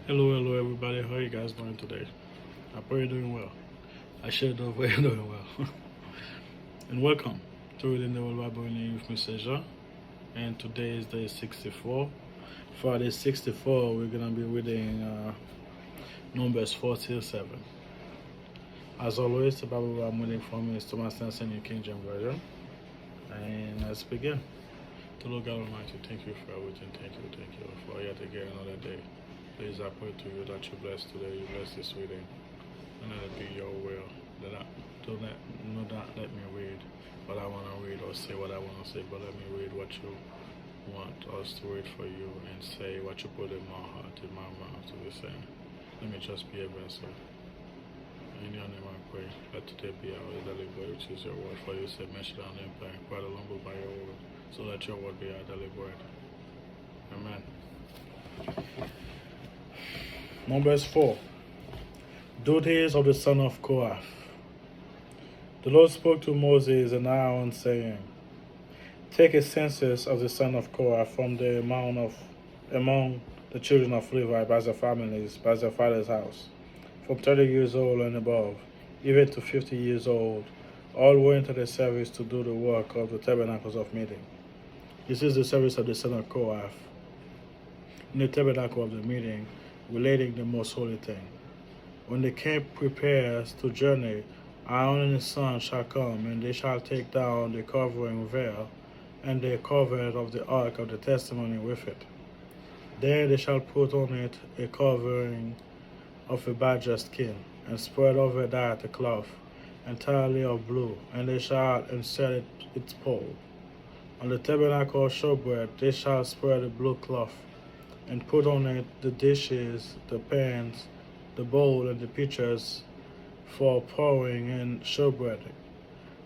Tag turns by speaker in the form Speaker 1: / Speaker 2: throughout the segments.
Speaker 1: Hello everybody. How are you guys doing today? I pray you're doing well. I sure do pray you're doing well. And welcome to Reading the World Bible in Youth Messenger. And today is day 64. For day 64, we're gonna be reading Numbers 4 till 7. As always, the Bible I'm reading from is Thomas Nelson New King James Version. And let's begin. To Lord God Almighty, thank you for everything. Thank you for yet again another day. Please, I pray to you that you bless today, you bless this reading, and let it be your will. Do not let me read what I want to read or say what I want to say, but let me read what you want us to read for you and say what you put in my heart, in my mouth to be saying. Let me just be a vessel. In your name I pray. Let today be our daily bread, which is your word. For you said, mention our name, quite along by your word. So let your word be our daily bread. Amen. Numbers 4. Duties of the son of Kohath. The Lord spoke to Moses and Aaron, saying, take a census of the son of Korah from the among the children of Levi by their families, by their father's house, from 30 years old and above, even to 50 years old, all who enter the service to do the work of the tabernacles of meeting. This is the service of the son of Kohath in the tabernacle of the meeting, relating the most holy thing. When the camp prepares to journey, Aaron and his son shall come, and they shall take down the covering veil and the covert of the ark of the testimony with it. Then they shall put on it a covering of a badger skin, and spread over that a cloth entirely of blue, and they shall insert its pole. On the tabernacle of showbread they shall spread a blue cloth, and put on it the dishes, the pans, the bowl, and the pitchers for pouring and showbread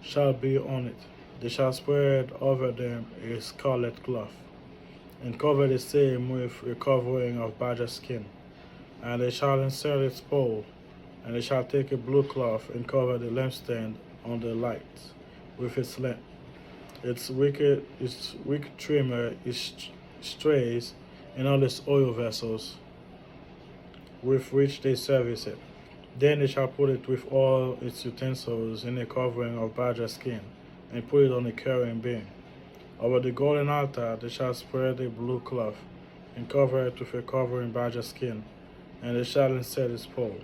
Speaker 1: shall be on it. They shall spread over them a scarlet cloth, and cover the same with a covering of badger skin. And they shall insert its pole, and they shall take a blue cloth and cover the lampstand on the light with its lamp, its wick trimmer, its strays, and all its oil vessels with which they service it. Then they shall put it with all its utensils in a covering of badger skin, and put it on a carrying beam. Over the golden altar they shall spread a blue cloth, and cover it with a covering badger skin, and they shall insert its pole.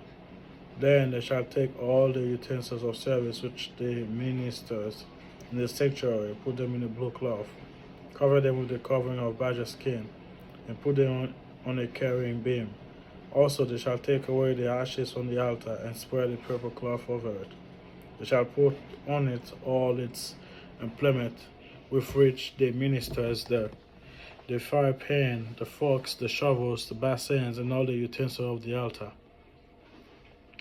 Speaker 1: Then they shall take all the utensils of service which the ministers in the sanctuary, put them in a blue cloth, cover them with the covering of badger skin, and put them on a carrying beam. Also they shall take away the ashes from the altar, and spread a purple cloth over it. They shall put on it all its implement with which the ministers the fire pan, the forks, the shovels, the basins, and all the utensils of the altar.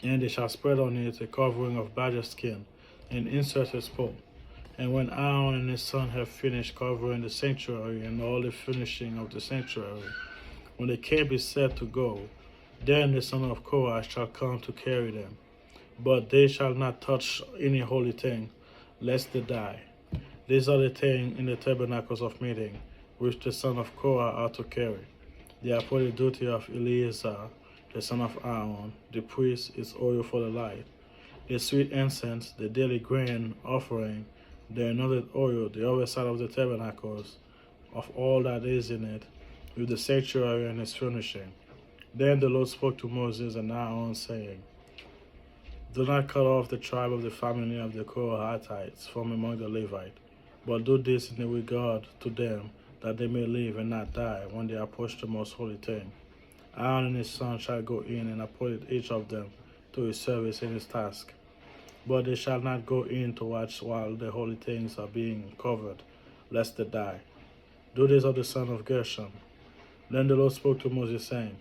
Speaker 1: And they shall spread on it a covering of badger skin, and insert its pole. And when Aaron and his son have finished covering the sanctuary and all the finishing of the sanctuary, when the camp is set to go, then the son of Korah shall come to carry them. But they shall not touch any holy thing, lest they die. These are the things in the tabernacles of meeting, which the son of Korah are to carry. They are for the duty of Eleazar, the son of Aaron, the priest, is oil for the light, the sweet incense, the daily grain offering, the anointed oil, the oversight of the tabernacles, of all that is in it, with the sanctuary and its furnishing. Then the Lord spoke to Moses and Aaron, saying, do not cut off the tribe of the family of the Kohathites from among the Levites, but do this in regard to them, that they may live and not die when they approach the most holy thing. Aaron and his son shall go in and appoint each of them to his service and his task. But they shall not go in to watch while the holy things are being covered, lest they die. Do this of the son of Gershom. Then the Lord spoke to Moses, saying,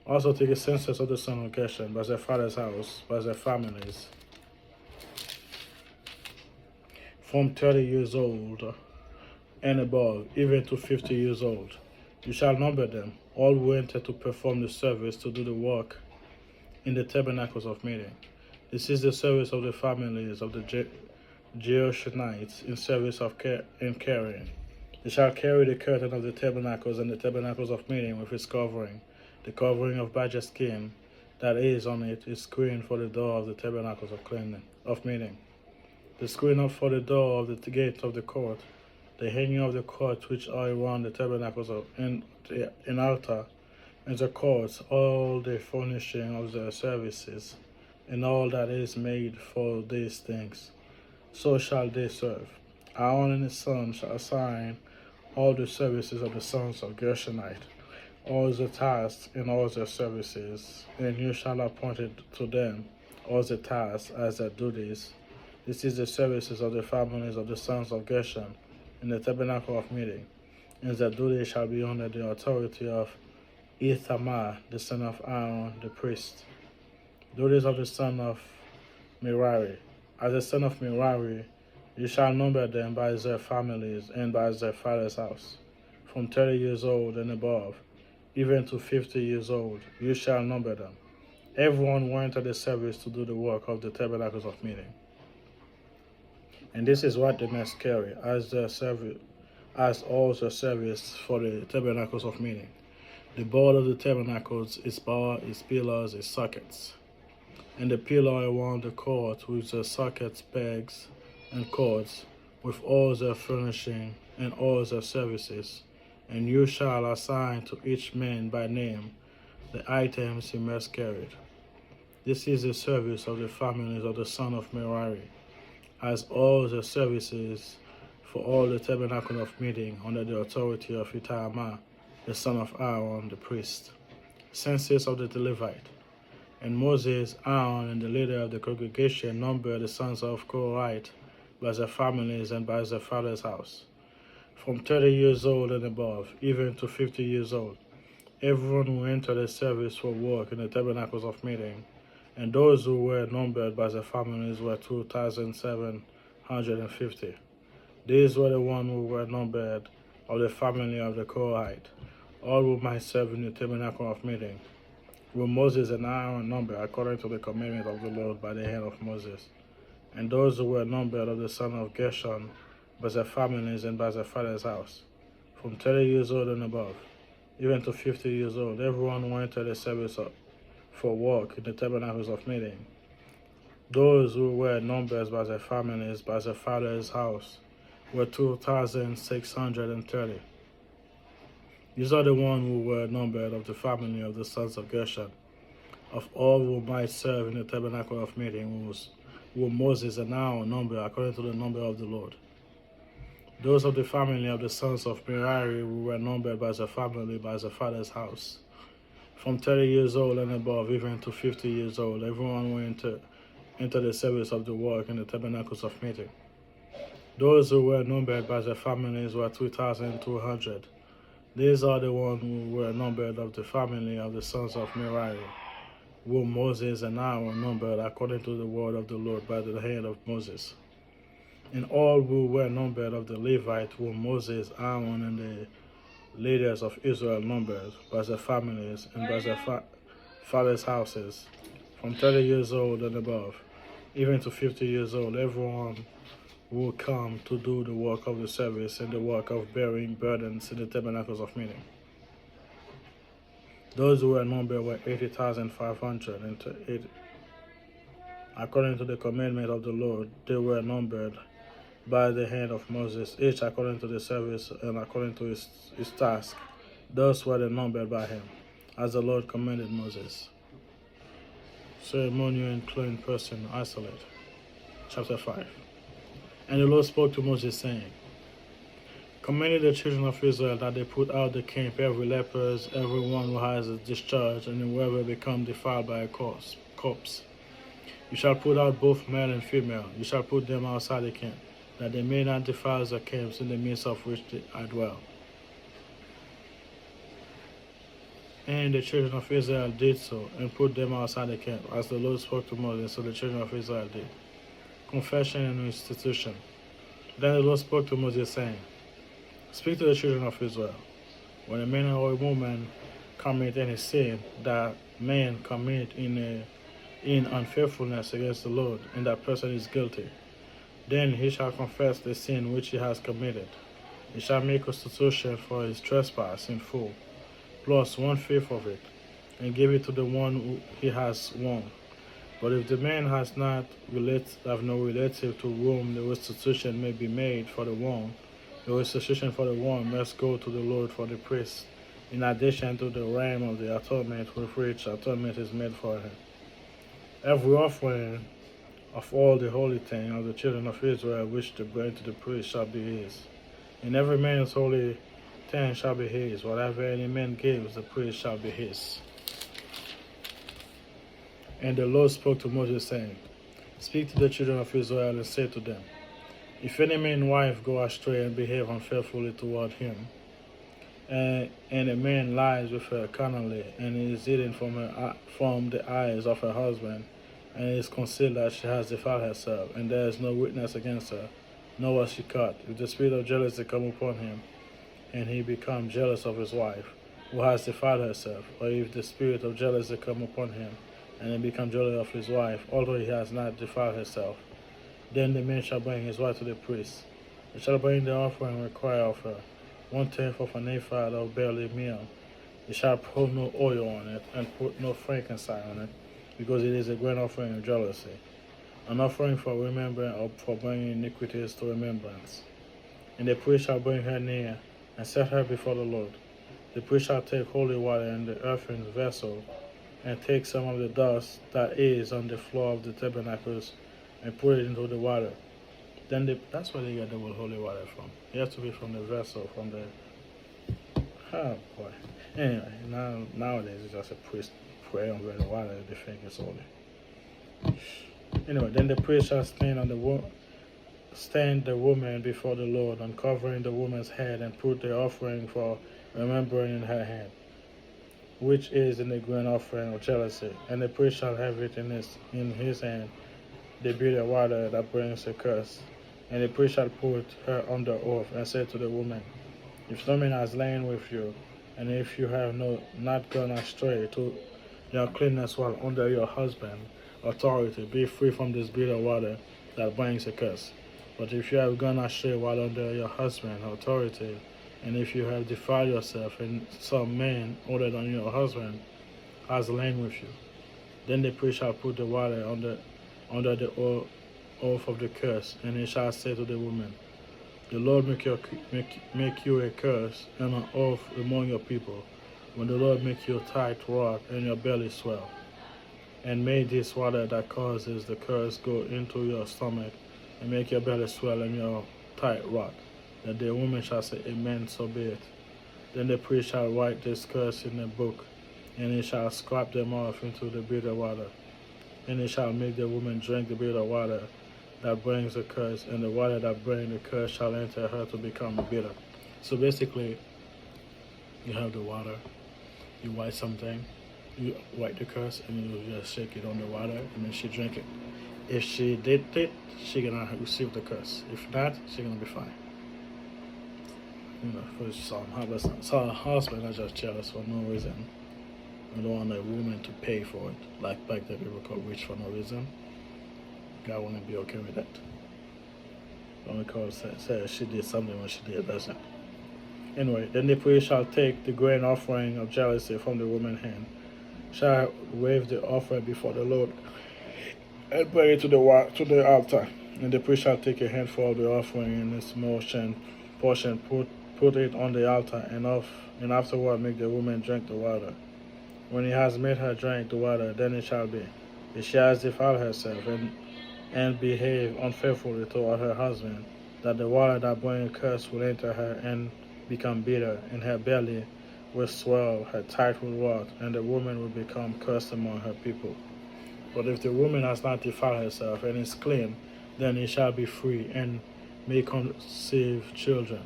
Speaker 1: also take a census of the son of Gershom by their father's house, by their families, from 30 years old and above, even to 50 years old. You shall number them, all who enter to perform the service, to do the work in the tabernacles of meeting. This is the service of the families of the Gershonites in service of carrying. They shall carry the curtain of the tabernacles and the tabernacles of meeting with its covering, The covering of badger skin that is on it is screen for the door of the tabernacles of meeting. The screen up for the door of the gate of the court, the hanging of the courts which are around the tabernacles in altar, and the courts, all the furnishing of the services, and all that is made for these things. So shall they serve. Aaron and his sons shall assign all the services of the sons of Gershonite, all the tasks and all their services, and you shall appoint it to them all the tasks as their duties. This is the services of the families of the sons of Gershon in the tabernacle of meeting, and their duty shall be under the authority of Ithamar, the son of Aaron, the priest. Duties of the son of Merari. As the son of Merari, you shall number them by their families and by their father's house. From 30 years old and above, even to 50 years old, you shall number them. Everyone will enter the service to do the work of the tabernacles of meeting. And this is what they must carry as all the service for the tabernacles of meeting. The board of the tabernacles, its bar, its pillars, its sockets, and the pillar around the court with the sockets, pegs, and cords, with all their furnishing and all their services. And you shall assign to each man by name the items he must carry. This is the service of the families of the son of Merari, as all the services for all the tabernacle of meeting under the authority of Ithamar, the son of Aaron, the priest. Census of the Levite. And Moses, Aaron, and the leader of the congregation numbered the sons of Korite by their families and by their father's house, from 30 years old and above, even to 50 years old. Everyone who entered the service for work in the tabernacles of meeting, and those who were numbered by their families were 2,750. These were the ones who were numbered of the family of the Korite, all who might serve in the tabernacle of meeting, were Moses and Aaron numbered according to the commandment of the Lord by the hand of Moses. And those who were numbered of the son of Gershon by their families and by their father's house, from 30 years old and above, even to 50 years old, everyone who entered the service for work in the tabernacles of meeting. Those who were numbered by their families by their father's house were 2,630. These are the ones who were numbered of the family of the sons of Gershon, of all who might serve in the tabernacle of meeting, who Moses and Aaron numbered according to the number of the Lord. Those of the family of the sons of Merari who were numbered by their family by their father's house, from 30 years old and above, even to 50 years old, everyone who entered the service of the work in the tabernacles of meeting. Those who were numbered by their families were 2,200. These are the ones who were numbered of the family of the sons of Merari, whom Moses and Aaron numbered according to the word of the Lord by the hand of Moses. And all who were numbered of the Levite, whom Moses, Aaron, and the leaders of Israel numbered by their families and by their fathers' houses, from 30 years old and above, even to 50 years old, everyone will come to do the work of the service and the work of bearing burdens in the tabernacles of meeting. Those who were numbered were 80,500, and according to the commandment of the Lord, they were numbered by the hand of Moses, each according to the service and according to his task. Thus were they numbered by him, as the Lord commanded Moses. Ceremonial and clean person isolate. Chapter 5. And the Lord spoke to Moses, saying, commanded the children of Israel that they put out the camp every leper, everyone who has a discharge, and whoever become defiled by a corpse. You shall put out both male and female. You shall put them outside the camp, that they may not defile the camps in the midst of which I dwell. And the children of Israel did so, and put them outside the camp, as the Lord spoke to Moses, so the children of Israel did. Confession and restitution. Then the Lord spoke to Moses, saying, speak to the children of Israel. When a man or a woman commit any sin, that man commit in unfaithfulness against the Lord, and that person is guilty, then he shall confess the sin which he has committed. He shall make restitution for his trespass in full, plus 1/5 of it, and give it to the one who he has won. But if the man has no relative to whom the restitution may be made for the wrong, the restitution for the wrong must go to the Lord for the priest, in addition to the ram of the atonement with which atonement is made for him. Every offering of all the holy things of the children of Israel which they bring to the priest shall be his. And every man's holy thing shall be his. Whatever any man gives, the priest shall be his. And the Lord spoke to Moses, saying, Speak to the children of Israel and say to them, If any man's wife go astray and behave unfaithfully toward him, and a man lies with her carnally, and is hidden from the eyes of her husband, and it is concealed that she has defiled herself, and there is no witness against her, nor was she caught, if the spirit of jealousy come upon him, and he become jealous of his wife, who has defiled herself, or if the spirit of jealousy come upon him, and he become jealous of his wife, although he has not defiled herself, then the man shall bring his wife to the priest. He shall bring the offering and require of her 1/10 of an ephah of barley meal. He shall put no oil on it, and put no frankincense on it, because it is a grain offering of jealousy, an offering for remembrance or for bringing iniquities to remembrance. And the priest shall bring her near, and set her before the Lord. The priest shall take holy water in the earthen vessel, and take some of the dust that is on the floor of the tabernacles, and put it into the water. That's where they get the word holy water from. It has to be from the vessel, from the... Oh boy. Anyway, nowadays it's just a priest pray over the water, they think it's holy. Anyway, then the priest shall stand the woman before the Lord, uncovering the woman's head, and put the offering for remembering in her hand, which is in the grain offering of jealousy. And the priest shall have it in his hand, the bitter water that brings a curse. And the priest shall put her under oath, and say to the woman, If no man has lain with you, and if you have not gone astray to your cleanness while under your husband's authority, be free from this bitter water that brings a curse. But if you have gone astray while under your husband's authority, and if you have defiled yourself, and some man other than your husband has lain with you, then the priest shall put the water under the oath of the curse, and he shall say to the woman, The Lord make you a curse and an oath among your people, when the Lord make your tight rot and your belly swell, and may this water that causes the curse go into your stomach, and make your belly swell and your tight rot. That the woman shall say, Amen, so be it. Then the priest shall write this curse in a book, and he shall scrape them off into the bitter water. And he shall make the woman drink the bitter water that brings the curse, and the water that brings the curse shall enter her to become bitter. So basically, you have the water, you write something, you write the curse, and you just shake it on the water, and then she drink it. If she did it, she gonna receive the curse. If not, she gonna be fine. For some husband are just jealous for no reason. They don't want a woman to pay for it, like back then people call rich for no reason. God wouldn't be okay with that. Only because say she did something when she did doesn't. Anyway, then the priest shall take the grain offering of jealousy from the woman's hand, shall wave the offering before the Lord, and bring it to the altar. And the priest shall take a handful of the offering in its portion, put it on the altar, and afterward make the woman drink the water. When he has made her drink the water, then it shall be, if she has defiled herself and behave unfaithfully toward her husband, that the water that brings a curse will enter her and become bitter, and her belly will swell, her tight will rot, and the woman will become cursed among her people. But if the woman has not defiled herself and is clean, then he shall be free and may conceive children.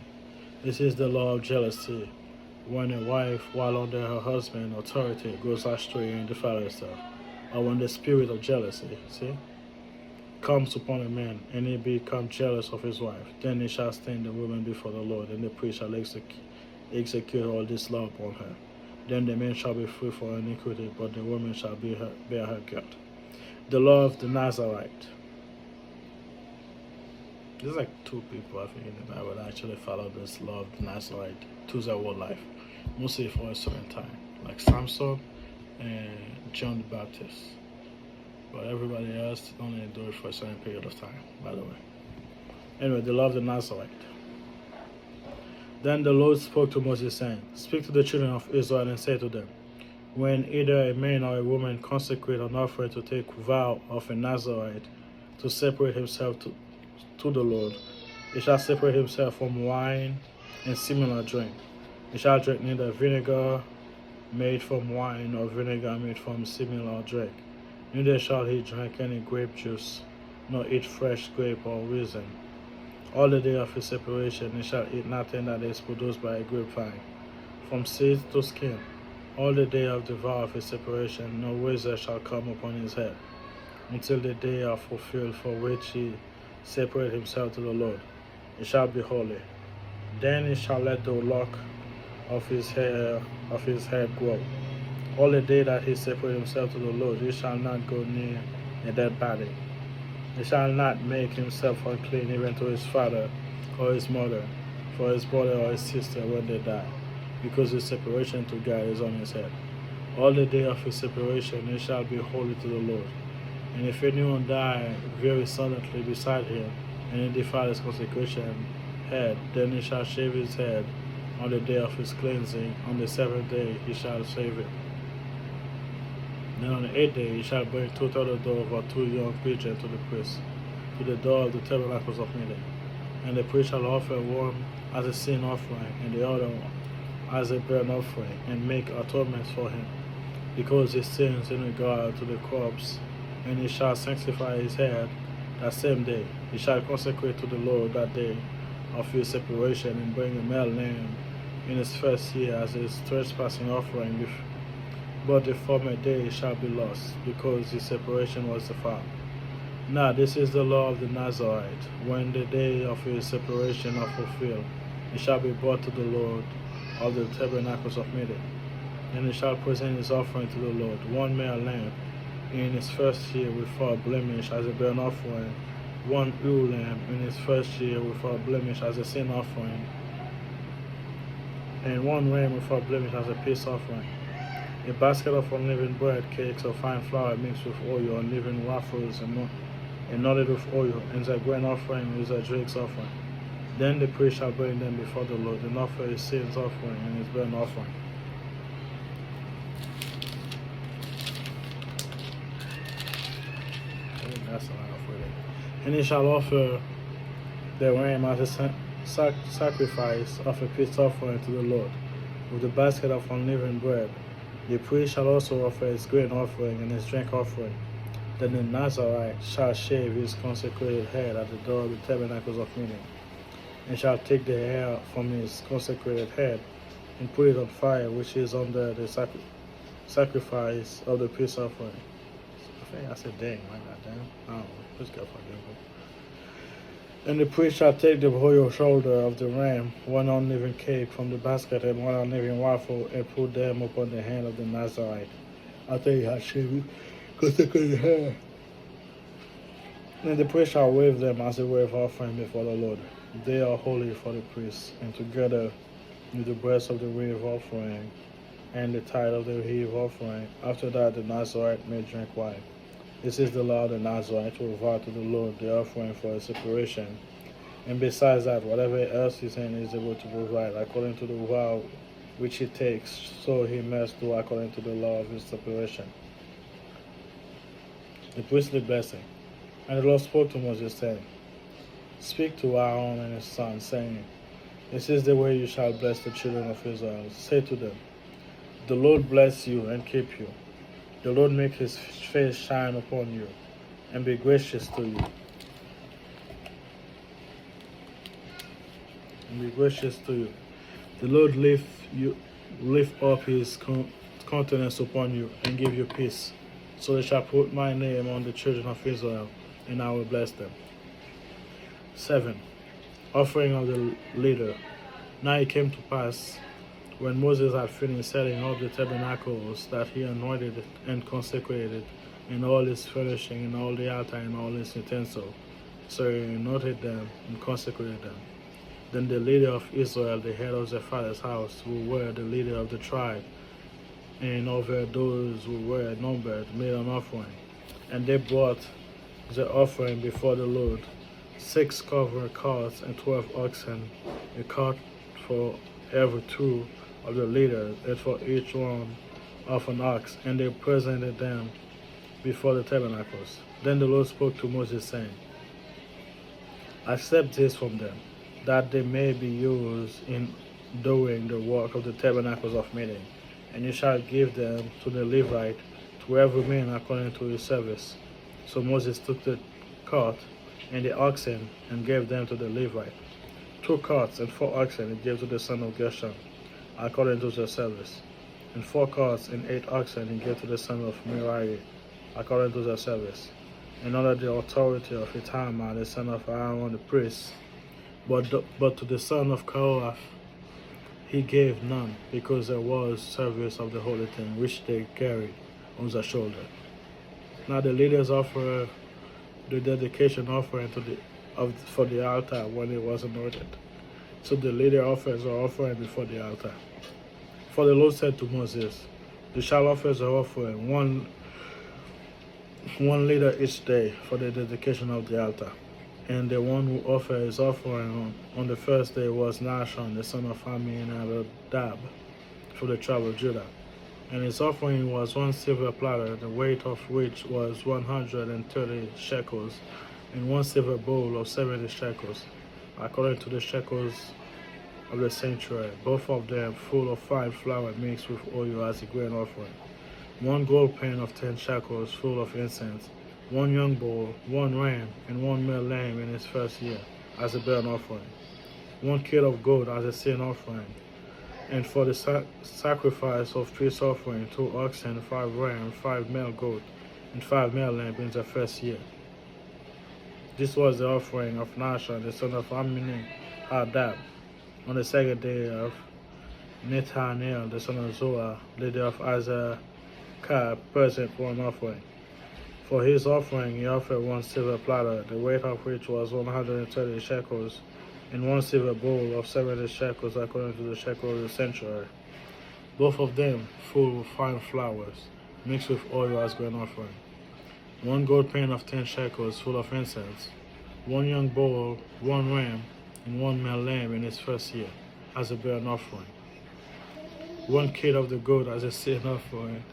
Speaker 1: This is the law of jealousy, when a wife, while under her husband's authority, goes astray and defiles herself, or when the spirit of jealousy, comes upon a man, and he become jealous of his wife, then he shall stand the woman before the Lord, and the priest shall execute all this law upon her. Then the man shall be free for iniquity, but the woman shall bear her guilt. The law of the Nazarite. There's like two people, I think, in the Bible that actually follow this law of the Nazarite to their whole life, mostly for a certain time. Like Samson and John the Baptist. But everybody else only do it for a certain period of time, by the way. Anyway, the law of the Nazarite. Then the Lord spoke to Moses, saying, Speak to the children of Israel and say to them, when either a man or a woman consecrate an offering to take vow of a Nazarite to separate himself to the Lord, he shall separate himself from wine and similar drink. He shall drink neither vinegar made from wine or vinegar made from similar drink. Neither shall he drink any grape juice, nor eat fresh grape or raisin. All the day of his separation he shall eat nothing that is produced by a grapevine, from seed to skin. All the day of the vow of his separation no razor shall come upon his head, until the day are fulfilled for which he separated himself to the Lord. It shall be holy. Then he shall let the lock of his head grow. All the day that he separated himself to the Lord, he shall not go near a dead body. He shall not make himself unclean even to his father or his mother, for his brother or his sister when they die, because his separation to God is on his head. All the day of his separation he shall be holy to the Lord. And if anyone die very suddenly beside him, and he defile his consecration head, then he shall shave his head on the day of his cleansing. On the seventh day he shall shave it. Then on the eighth day he shall bring two-thirds dove or 2 young pigeons to the priest, to the door of the tabernacles of meeting. And the priest shall offer one as a sin offering, and the other as a burnt offering, and make atonement for him, because he sins in regard to the corpse. And he shall sanctify his head that same day. He shall consecrate to the Lord that day of his separation, and bring a male lamb in his first year as his trespassing offering. But the former day shall be lost, because his separation was defiled. Now this is the law of the Nazarite. When the day of his separation are fulfilled, he shall be brought to the Lord of the tabernacles of meeting. And he shall present his offering to the Lord, one male lamb in his first year without blemish as a burnt offering, one ewe lamb in his first year without blemish as a sin offering, and one ram without blemish as a peace offering. A basket of unleavened bread, cakes of fine flour mixed with oil, unleavened wafers, and anointed with oil, and the grain offering is a drinks offering. Then the priest shall bring them before the Lord, and offer his sins offering and his burnt offering. That's enough for that. And he shall offer the ram as a sacrifice of a peace offering to the Lord, with the basket of unleavened bread. The priest shall also offer his grain offering and his drink offering. Then the Nazarite shall shave his consecrated head at the door of the tabernacles of meeting, and shall take the hair from his consecrated head, and put it on fire, which is under the sacrifice of the peace offering. I think I said dang, my goddamn. I don't know. Just go forgive me. And the priest shall take the whole shoulder of the ram, one unleavened cake from the basket, and one unleavened waffle, and put them upon the hand of the Nazarite. After he had shaved his consecrated hair. And the priest shall wave them as a wave offering before the Lord. They are holy for the priest, and together with the breast of the wave offering and the tithe of the heave offering. After that the Nazarite may drink wine. This is the law of the Nazarite, to provide to the Lord the offering for a separation. And besides that, whatever else his hand is able to provide, according to the vow which he takes, so he must do according to the law of his separation. The priestly blessing. And the Lord spoke to Moses, saying, Speak to Aaron and his sons, saying, This is the way you shall bless the children of Israel. Say to them, The Lord bless you and keep you. The Lord make his face shine upon you and be gracious to you. And be gracious to you. The Lord lift up his countenance upon you and give you peace. So they shall put my name on the children of Israel, and I will bless them. 7. Offering of the leader. Now it came to pass, when Moses had finished setting up the tabernacles, that he anointed it and consecrated it, and all its furnishing, and all the altar, and all its utensils. So he anointed them and consecrated them. Then the leader of Israel, the head of their father's house, who were the leader of the tribe, and over those who were numbered made an offering. And they brought the offering before the Lord, 6 covered carts and 12 oxen, a cart for every 2 of the leaders, and for each one of an ox, and they presented them before the tabernacles. Then the Lord spoke to Moses, saying, Accept this from them, that they may be used in doing the work of the tabernacles of meeting, and you shall give them to the Levite, to every man according to his service. So Moses took the cart and the oxen and gave them to the Levite. 2 carts and 4 oxen he gave to the son of Gershon, according to their service. And 4 carts and 8 oxen he gave to the son of Merari, according to their service. And under the authority of Ithamar, the son of Aaron the priest. But to the son of Kohath he gave none, because there was service of the holy thing which they carried on their shoulder. Now the leaders offer the dedication offering for the altar when it was anointed. So the leader offers the offering before the altar. For the Lord said to Moses, You shall offer the offering, one leader each day for the dedication of the altar. And the one who offered his offering on the first day was Nahshon, the son of Amminadab, for the tribe of Judah. And his offering was 1 silver platter, the weight of which was 130 shekels, and 1 silver bowl of 70 shekels, according to the shekels of the sanctuary, both of them full of fine flour mixed with oil as a grain offering. 1 gold pan of 10 shekels full of incense, 1 young bull, 1 ram, and 1 male lamb in its first year as a burnt offering. 1 kid of gold as a sin offering. And for the sacrifice of peace offering, 2 oxen, 5 rams, 5 male goat, and 5 male lambs in the first year. This was the offering of Nahshon, the son of Amminadab, on the second day of Nethanel, the son of Zoah, leader of Azekah, present for an offering. For his offering he offered 1 silver platter, the weight of which was 130 shekels, and 1 silver bowl of 70 shekels according to the shekel of the sanctuary, both of them full of fine flours, mixed with oil as grain offering. 1 gold pan of 10 shekels full of incense, 1 young bull, 1 ram, and 1 male lamb in its first year as a burnt offering. 1 kid of the goat as a sin offering,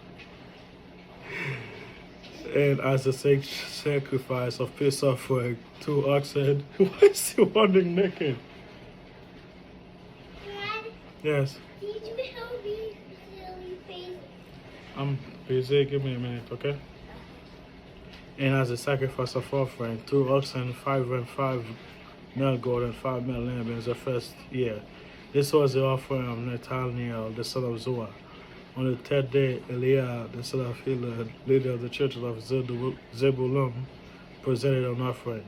Speaker 1: and as a sacrifice of peace offering, 2 oxen. Why is he wandering naked?
Speaker 2: Dad,
Speaker 1: Yes,
Speaker 2: teach me how to be silly face.
Speaker 1: I'm busy. Give me a minute, okay? And as a sacrifice of offering, 2 oxen, 5 ram, 5 male goat, and 5 male lamb in the first year. This was the offering of Nathaniel, the son of Zoah. On the 3rd day, Eliab, the son of Helon, leader of the children of Zebulun, presented an offering.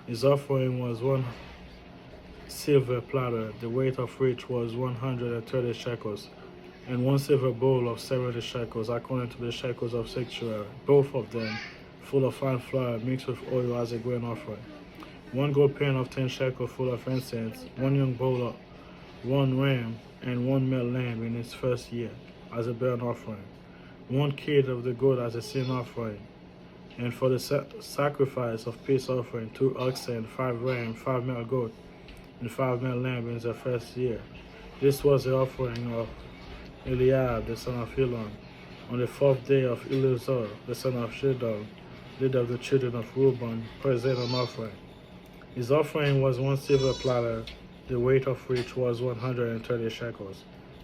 Speaker 1: His offering was 1 silver platter, the weight of which was 130 shekels, and 1 silver bowl of 70 shekels, according to the shekels of sanctuary, both of them full of fine flour mixed with oil as a grain offering. 1 gold pan of 10 shekels full of incense, 1 young bull, 1 ram, and 1 male lamb in its first year as a burnt offering. 1 kid of the goat as a sin offering. And for the sacrifice of peace offering, 2 oxen, 5 rams, 5 male goat, and 5 male lamb in the first year. This was the offering of Eliab, the son of Helon, on the 4th day of Eleazar, the son of Shedon, leader of the children of Reuben, present an offering. His offering was 1 silver platter, the weight of which was 130 shekels,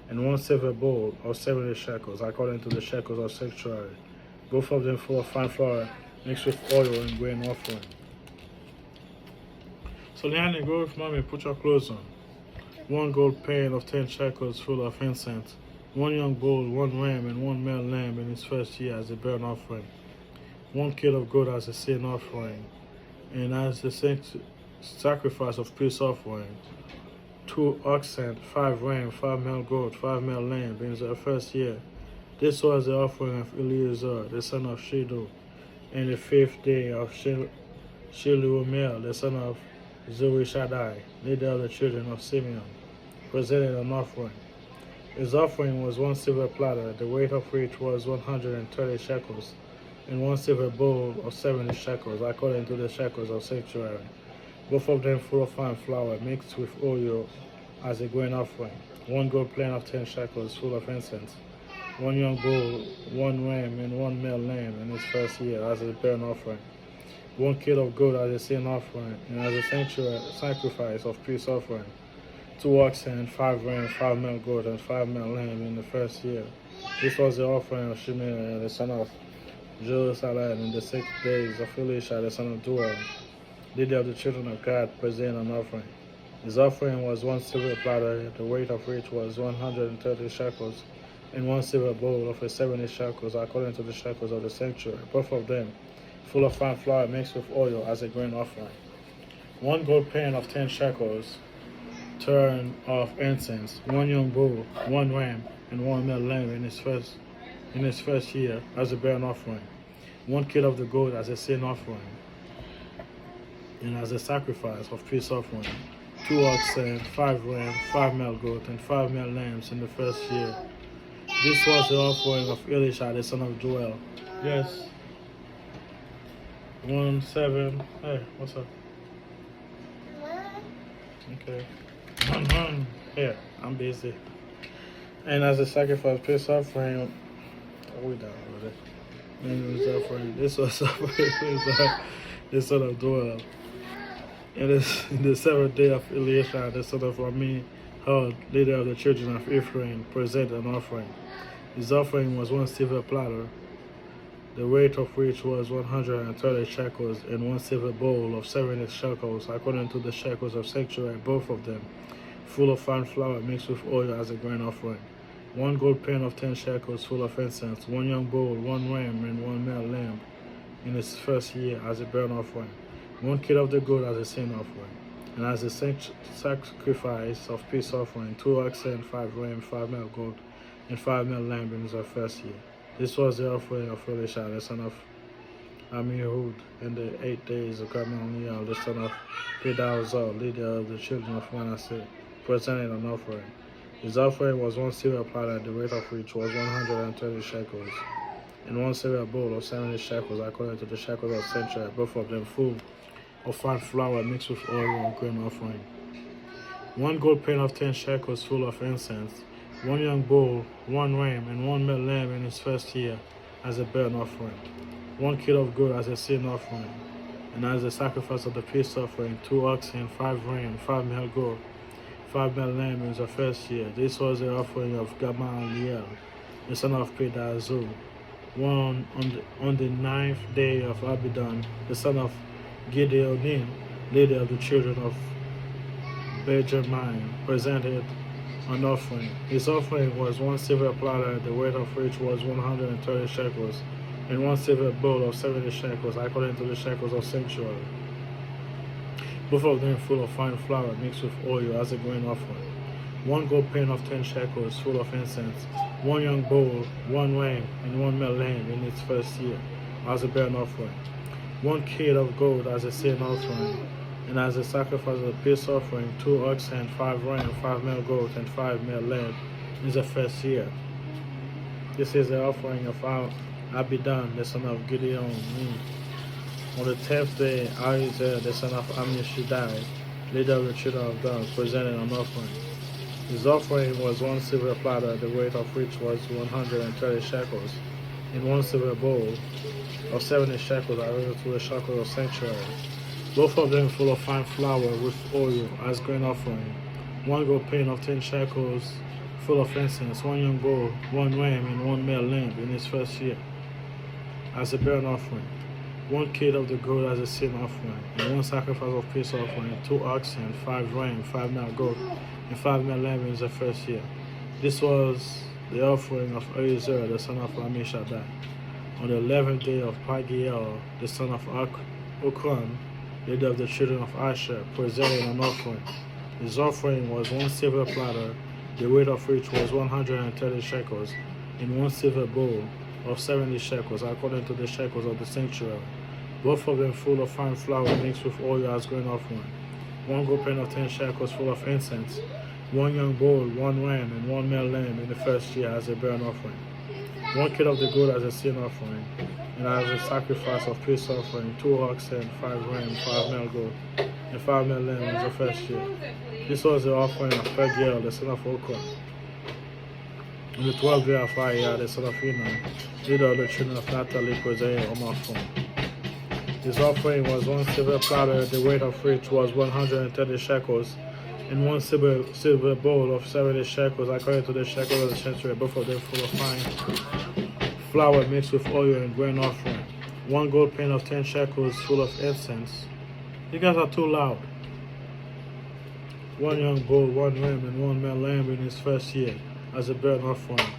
Speaker 1: and 1 silver bowl of 70 shekels, according to the shekels of sanctuary, both of them full of fine flour mixed with oil and grain offering. So Leanne, go with mommy, put your clothes on. 1 gold pan of 10 shekels full of incense, 1 young bull, 1 ram, and 1 male lamb in its first year as a burnt offering. 1 kid of goat as a sin offering, and as the sacrifice of peace offering, 2 oxen, 5 rams, 5 male goat, 5 male lamb in the first year. This was the offering of Eleazar, the son of Shedon, and the 5th day of Shelumiel, the son of Zurishaddai, leader of the children of Simeon, presented an offering. His offering was 1 silver platter, the weight of which was 130 shekels, and 1 silver bowl of 70 shekels, according to the shekels of sanctuary, both of them full of fine flour mixed with oil as a grain offering. 1 gold plain of 10 shekels full of incense. 1 young bull, 1 ram, and 1 male lamb in its first year as a burnt offering. 1 kid of gold as a sin offering, and as a sanctuary sacrifice of peace offering. 2 oxen, 5 rams, 5 male goat, and 5 male lamb in the first year. This was the offering of Shemaiah, the son of Jerusalem, in the 6 days of Elisha, the son of Duel, leader of the children of God, present an offering. His offering was 1 silver platter, the weight of which was 130 shekels, and 1 silver bowl of 70 shekels, according to the shekels of the sanctuary, both of them full of fine flour mixed with oil as a grain offering. 1 gold pan of 10 shekels, turn of incense. 1 young bull, 1 ram, and 1 male lamb in his first year as a burnt offering. 1 kid of the goat as a sin offering, and as a sacrifice of peace offering. 2 oxen, 5 rams, 5 male goat, and 5 male lambs in the first year. This was the offering of Elisha, the son of Joel. Yes. 1-7. Hey, what's up? Okay. Here, I'm busy. And as a sacrifice, peace offering, we down with it. And it was offering. This was offering the son of Joel. And in the 7th day of Elisha, the son of Rami, Hod, leader of the children of Ephraim, presented an offering. His offering was 1 silver platter, the weight of which was 130 shekels, and 1 silver bowl of 70 shekels, according to the shekels of sanctuary, both of them full of fine flour mixed with oil as a grain offering. 1 gold pan of 10 shekels full of incense. 1 young bull, 1 ram, and 1 male lamb in its first year as a burnt offering. 1 kid of the goat as a sin offering, and as a sacrifice of peace offering. 2 oxen, 5 rams, 5 male goat, and 5 male lamb in his first year. This was the offering of Elisha, the son of Amihud, in the 8 days of Gamaliel, the son of Pedahzur, leader of the children of Manasseh, presented an offering. His offering was 1 silver platter, the weight of which was 130 shekels, and 1 silver bowl of 70 shekels, according to the shekels of sanctuary, both of them full of fine flour mixed with oil and grain offering. 1 gold pan of 10 shekels full of incense. 1 young bull, 1 ram, and 1 male lamb in his first year as a burnt offering. 1 kid of goat as a sin offering, and as a sacrifice of the peace offering. 2 oxen, 5 rams, 5 male goat, 5 male lamb in the first year. This was the offering of Gamaliel, the son of Pedahzur. On the 9th day of Abidan, the son of Gideonim, leader of the children of Benjamin, presented an offering. His offering was 1 silver platter, the weight of which was 130 shekels, and 1 silver bowl of 70 shekels, according to the shekels of sanctuary, both of them full of fine flour mixed with oil as a grain offering. 1 gold pan of 10 shekels full of incense. 1 young bull, 1 ram, and 1 male lamb in its first year as a burnt offering. 1 kid of gold as a sin offering, and as a sacrifice of the peace offering. 2 oxen, 5 rams, 5 male goats, and 5 male lambs in the first year. This is the offering of Abidan, the son of Gideon. On the 10th day, Ahiezer, the son of Ammishaddai, leader of the children of Dan, presented an offering. His offering was 1 silver platter, the weight of which was 130 shekels, and 1 silver bowl of 70 shekels, according to the shekels of sanctuary, both of them full of fine flour with oil as grain offering. 1 gold pan of 10 shekels full of incense. 1 young bull, 1 ram, and 1 male lamb in his first year as a burnt offering. 1 kid of the goat as a sin offering, and 1 sacrifice of peace offering. 2 oxen, 5 rams, 5 male goat, and 5 male lamb in the first year. This was the offering of Ahiezer, the son of Ammishaddai. On the 11th day of Pagiel, the son of Okran, leader of the children of Asher, presented an offering. His offering was 1 silver platter, the weight of which was 130 shekels, and 1 silver bowl of 70 shekels, according to the shekels of the sanctuary, both of them full of fine flour mixed with oil as grain offering. 1 gold pan of 10 shekels full of incense. 1 young bull, 1 ram, and 1 male lamb in the first year as a burnt offering. 1 kid of the goat as a sin offering, and as a sacrifice of peace offering, 2 oxen, 5 rams, 5 male goat, and 5 male lamb in the first year. This was the offering of Pagiel, the son of Okra. In the 12th year of Aya, the son of Enon, leader of the children of Naphtali, Hosea, Omaphon. This offering was 1 silver platter, the weight of which was 130 shekels, and 1 silver bowl of 70 shekels, according to the shekels of the sanctuary, both of them full of fine flour mixed with oil and grain offering. 1 gold pan of 10 shekels full of incense. You guys are too loud. 1 young bull, 1 ram, and 1 male lamb in his first year as a burnt offering.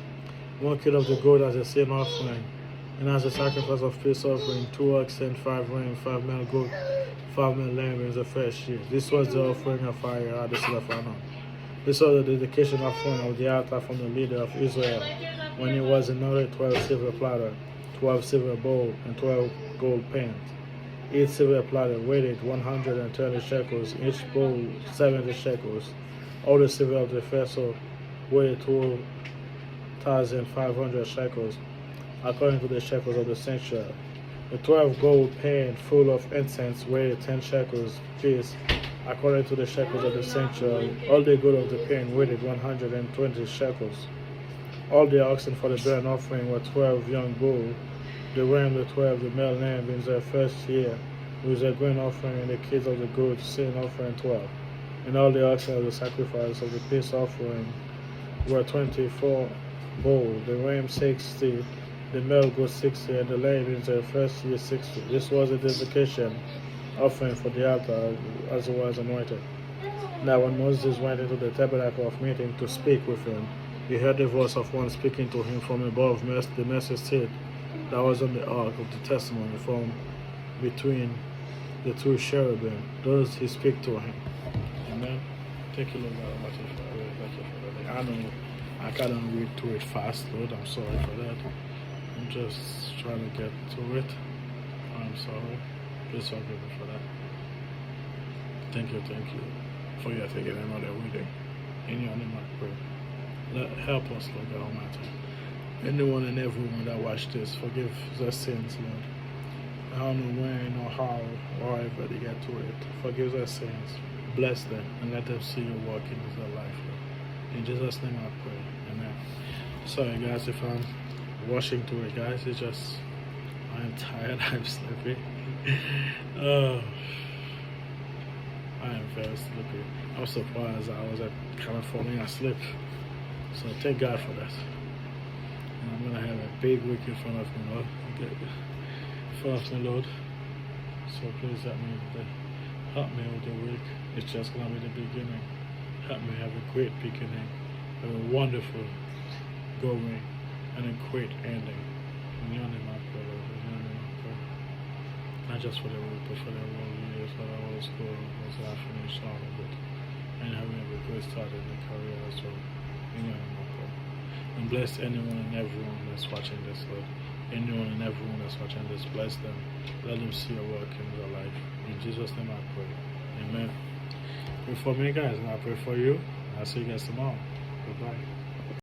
Speaker 1: 1 kid of the goat as a sin offering, and as a sacrifice of peace offering, 2 oxen, 5 rams, 5 male goat, 5 male lamb in the first year. This was the offering of fire, the son of Anon. This was the dedication offering of the altar from the leader of Israel, when it was another 12 silver platter, 12 silver bowl, and 12 gold pans. Each silver platter weighted 130 shekels, each bowl 70 shekels. All the silver of the vessel weighed 2,500 shekels, according to the shekels of the sanctuary. The 12 gold pan full of incense weighed 10 shekels piece, according to the shekels of the sanctuary. All the gold of the pan weighed 120 shekels. All the oxen for the burnt offering were 12 young bulls, the ram the 12, the male lamb in their first year, with their grain offering, and the kids of the goat sin offering 12. And all the oxen of the sacrifice of the peace offering were 24 bulls, the ram 60, the male goat 60, and the lamb in their first year 60. This was a dedication offering for the altar as it was anointed. Now when Moses went into the tabernacle of meeting to speak with him, he heard the voice of one speaking to him from above the mercy seat that was on the ark of the testimony, from between the 2 cherubim. Thus he speak to him. Amen. Take a look at what I know I cannot read through it fast, Lord. I'm sorry for that. I'm just trying to get to it. I'm sorry. Please forgive me for that. Thank you for your taking another reading. In your name I pray. Help us, Lord God Almighty. Anyone and everyone that watched this, forgive their sins, Lord. I don't know when or how or however they get to it. Forgive their sins. Bless them and let them see you working in their life, Lord. In Jesus' name I pray. Amen. Sorry guys if I'm rushing through it, guys. It's just I'm tired, I'm sleepy. I am very sleepy. I'm surprised I was kind of falling asleep. So thank God for that. And I'm gonna have a big week in front of me, Lord. In front of me, Lord. So please help me with the week. It's just gonna be the beginning. Help me have a great beginning, have a wonderful going, and a great ending. In your name I pray, Lord. In your name I pray. Not just for the week, but for the whole year, for the whole school, as I finish all of it. And having a great start in the career as well. In your name I pray. And bless anyone and everyone that's watching this, Lord. Anyone and everyone that's watching this, bless them. Let them see your work in their life. In Jesus' name I pray. Amen. Pray for me, guys, and I pray for you. I'll see you guys tomorrow. Goodbye.